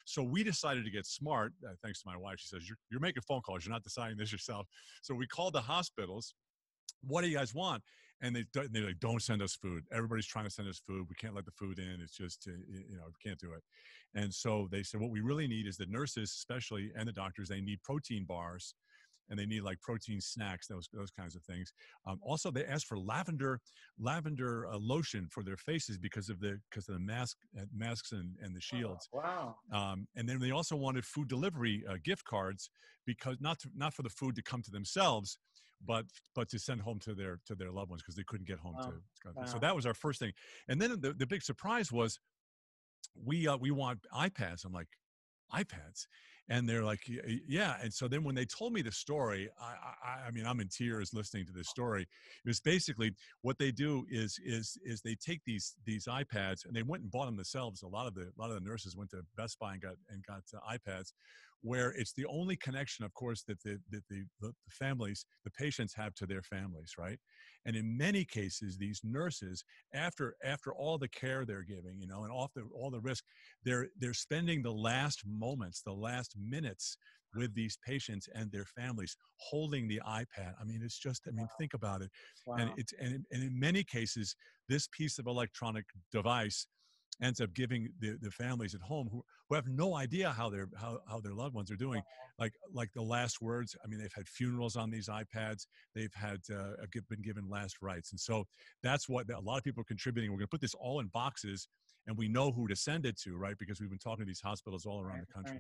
So we decided to get smart, thanks to my wife. She says, you're making phone calls. You're not deciding this yourself. So we called the hospitals. What do you guys want? And they're like, don't send us food. Everybody's trying to send us food. We can't let the food in. It's just, we can't do it. And so they said, what we really need is the nurses, especially, and the doctors, they need protein bars, and they need like protein snacks, those kinds of things. Also, they asked for lavender lotion for their faces because of the masks and the shields. Wow. And then they also wanted food delivery gift cards, because not for the food to come to themselves, but to send home to their loved ones, because they couldn't get home to. So that was our first thing. And then the big surprise was, we want iPads. I'm like, iPads? And they're like, yeah. And so then when they told me the story, I mean, I'm in tears listening to this story. It was basically, what they do is they take these iPads, and they went and bought them themselves. A lot of the nurses went to Best Buy and got iPads, where it's the only connection, of course, that the families, the patients, have to their families, right? And in many cases, these nurses, after all the care they're giving, and all the risk, they're spending the last moments, the last minutes with these patients and their families, holding the iPad. I mean, it's just, think about it. Wow. And in many cases, this piece of electronic device ends up giving the families at home who have no idea how their loved ones are doing, like the last words. I mean, they've had funerals on these iPads. They've had been given last rites. And so that's what a lot of people are contributing. We're going to put this all in boxes, and we know who to send it to, right? Because we've been talking to these hospitals all around the country.